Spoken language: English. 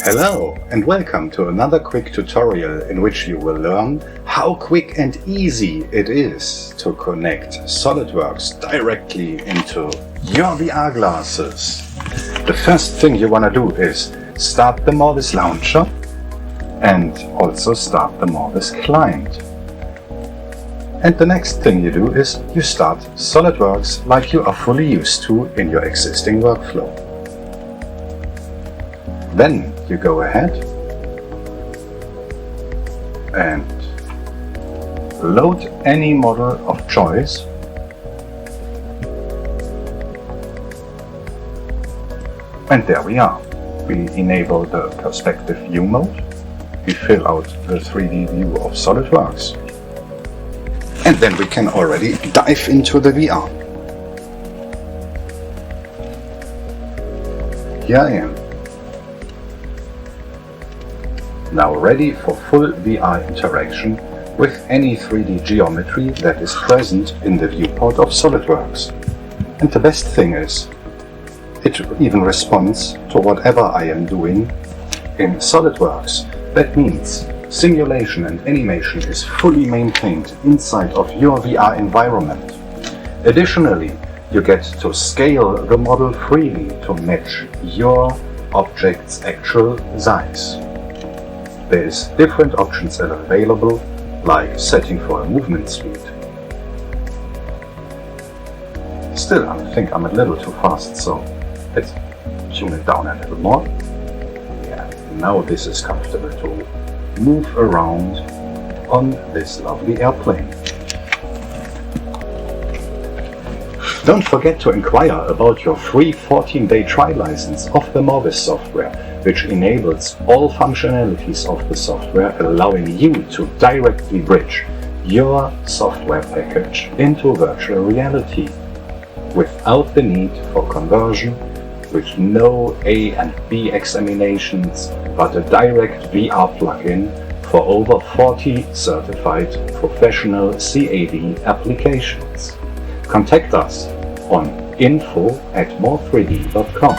Hello and welcome to another quick tutorial in which you will learn how quick and easy it is to connect SolidWorks directly into your VR glasses. The first thing you want to do is start the moreViz launcher and also start the moreViz client. And the next thing you do is you start SolidWorks like you are fully used to in your existing workflow. Then you go ahead and load any model of choice and there we are. We enable the perspective view mode, we fill out the 3D view of SolidWorks, and then we can already dive into the VR. Here I am. Now ready for full VR interaction with any 3D geometry that is present in the viewport of SolidWorks. And the best thing is, it even responds to whatever I am doing in SolidWorks. That means simulation and animation is fully maintained inside of your VR environment. Additionally, you get to scale the model freely to match your object's actual size. There is different options available, like setting for a movement speed. Still, I think I'm a little too fast, so let's tune it down a little more. Yeah, now this is comfortable to move around on this lovely airplane. Don't forget to inquire about your free 14-day trial license of the moreViz software, which enables all functionalities of the software, allowing you to directly bridge your software package into virtual reality without the need for conversion, with no A and B examinations, but a direct VR plugin for over 40 certified professional CAD applications. Contact us on info@more3d.com.